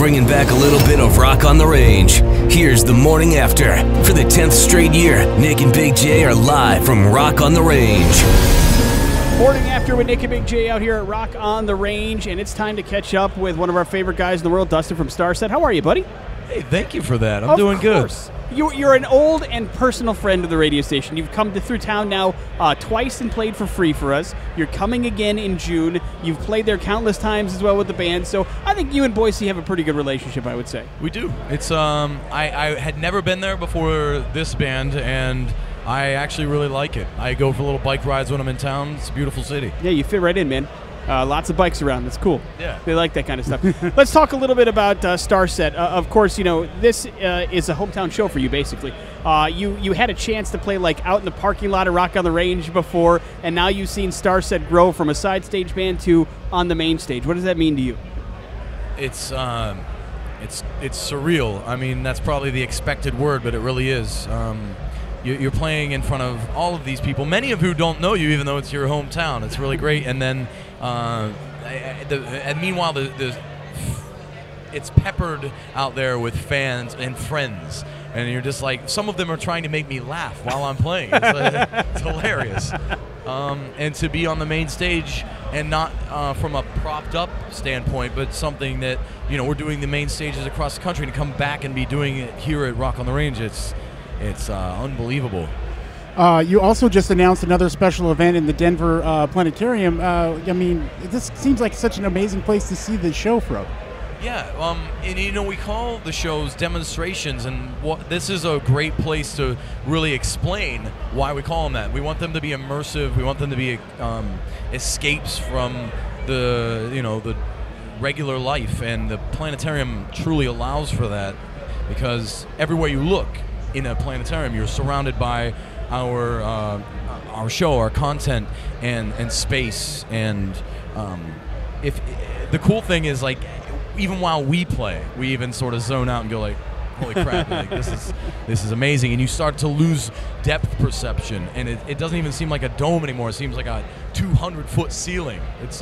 bringing back a little bit of rock on the range. Here's the morning after. For the 10th straight year, Nick and Big J are live from Rock on the Range. Morning after with Nick and Big J out here at Rock on the Range, and it's time to catch up with one of our favorite guys in the world, Dustin from Starset. How are you, buddy? Hey, thank you for that. I'm doing good. You're an old and personal friend of the radio station. You've come through town now twice and played for free for us. You're coming again in June. You've played there countless times as well with the band. So I think you and Boise have a pretty good relationship, I would say. We do. It's I had never been there before this band, and I actually really like it. I go for little bike rides when I'm in town. It's a beautiful city. Yeah, you fit right in, man. Lots of bikes around. That's cool. Yeah. They like that kind of stuff. Let's talk a little bit about Starset. Of course, you know, this is a hometown show for you, basically. You had a chance to play, like, out in the parking lot of Rock on the Range before, and now you've seen Starset grow from a side stage band to on the main stage. What does that mean to you? It's surreal. I mean, that's probably the expected word, but it really is. You're playing in front of all of these people, many of who don't know you, even though it's your hometown. It's really great. And then, meanwhile, it's peppered out there with fans and friends. And you're just like, some of them are trying to make me laugh while I'm playing. It's hilarious. And to be on the main stage, and not from a propped up standpoint, but something that, you know, we're doing the main stages across the country, and to come back and be doing it here at Rock on the Range, it's unbelievable. You also just announced another special event in the Denver Planetarium. I mean, this seems like such an amazing place to see the show from. Yeah, and you know, we call the shows demonstrations, and this is a great place to really explain why we call them that. We want them to be immersive. We want them to be escapes from the regular life, and the planetarium truly allows for that, because everywhere you look in a planetarium, you're surrounded by our show, our content, and space. And if the cool thing is, like, even while we play, we even sort of zone out and go like, holy crap, like, this is amazing. And you start to lose depth perception, and it doesn't even seem like a dome anymore. It seems like a 200-foot ceiling. It's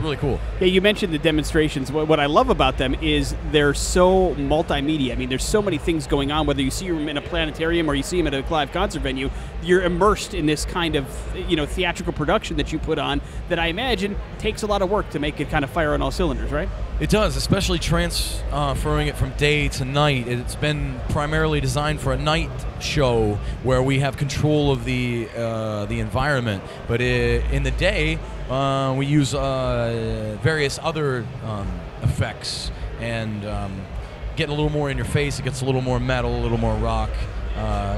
really cool. Yeah, you mentioned the demonstrations. What I love about them is they're so multimedia. I mean, there's so many things going on. Whether you see them in a planetarium or you see them at a live concert venue, you're immersed in this kind of, you know, theatrical production that you put on that I imagine takes a lot of work to make it kind of fire on all cylinders, right? It does, especially transferring it from day to night. It's been primarily designed for a night show where we have control of the environment, but in the day we use various other effects, and get a little more in your face. It gets a little more metal, a little more rock,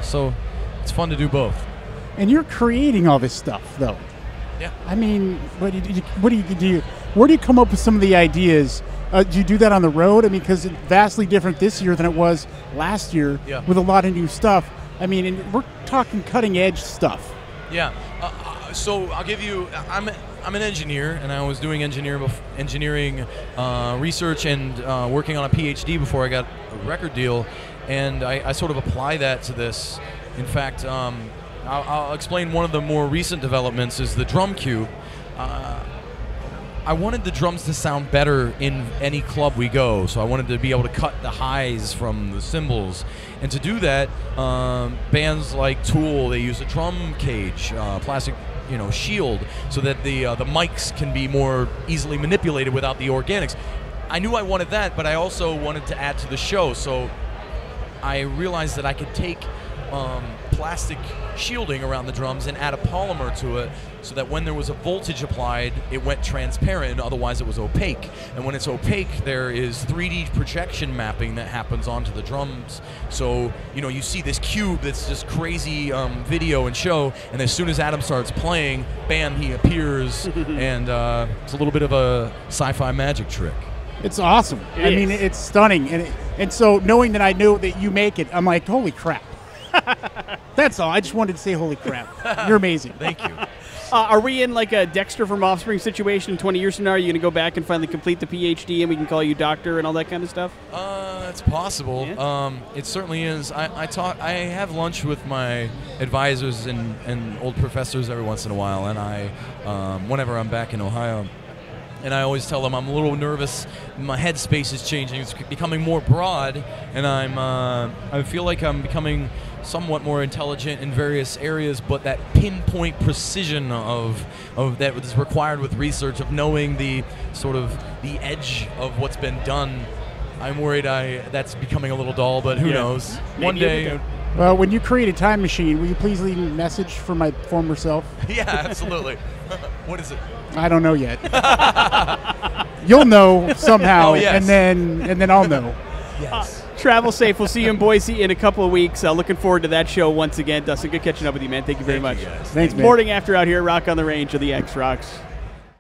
so it's fun to do both. And you're creating all this stuff, though. Yeah. I mean, what do you do? Where do you come up with some of the ideas? Do you do that on the road? I mean, because it's vastly different this year than it was last year, yeah, with a lot of new stuff. I mean, and we're talking cutting-edge stuff. Yeah. So I'll give you. I'm an engineer, and I was doing engineering research and working on a PhD before I got a record deal, and I sort of apply that to this. In fact, I'll explain one of the more recent developments is the drum cube. I wanted the drums to sound better in any club we go, so I wanted to be able to cut the highs from the cymbals. And to do that, bands like Tool, they use a drum cage, plastic, shield, so that the mics can be more easily manipulated without the organics. I knew I wanted that, but I also wanted to add to the show, so I realized that I could take plastic shielding around the drums and add a polymer to it, so that when there was a voltage applied, it went transparent, otherwise it was opaque. And when it's opaque, there is 3D projection mapping that happens onto the drums. So, you see this cube that's just crazy video and show, and as soon as Adam starts playing, bam, he appears, and it's a little bit of a sci-fi magic trick. It's awesome. I mean, it's stunning. And so knowing that I know that you make it, I'm like, holy crap. That's all. I just wanted to say holy crap. You're amazing. Thank you. Are we in like a Dexter from Offspring situation 20 years from now? Are you going to go back and finally complete the PhD and we can call you doctor and all that kind of stuff? It's possible. Yeah. It certainly is. I have lunch with my advisors and old professors every once in a while, and whenever I'm back in Ohio. And I always tell them I'm a little nervous. My headspace is changing. It's becoming more broad, and I feel like I'm becoming somewhat more intelligent in various areas. But that pinpoint precision of that is required with research, of knowing the sort of the edge of what's been done, I'm worried that's becoming a little dull. But who knows? One day. Well, when you create a time machine, will you please leave a message for my former self? Yeah, absolutely. What is it? I don't know yet. You'll know somehow, Oh, yes. and then I'll know. Yes. Travel safe. We'll see you in Boise in a couple of weeks. Looking forward to that show once again. Dustin, good catching up with you, man. Thank you very much. You guys. Thanks, man. Morning After out here at Rock on the Range of the X Rocks.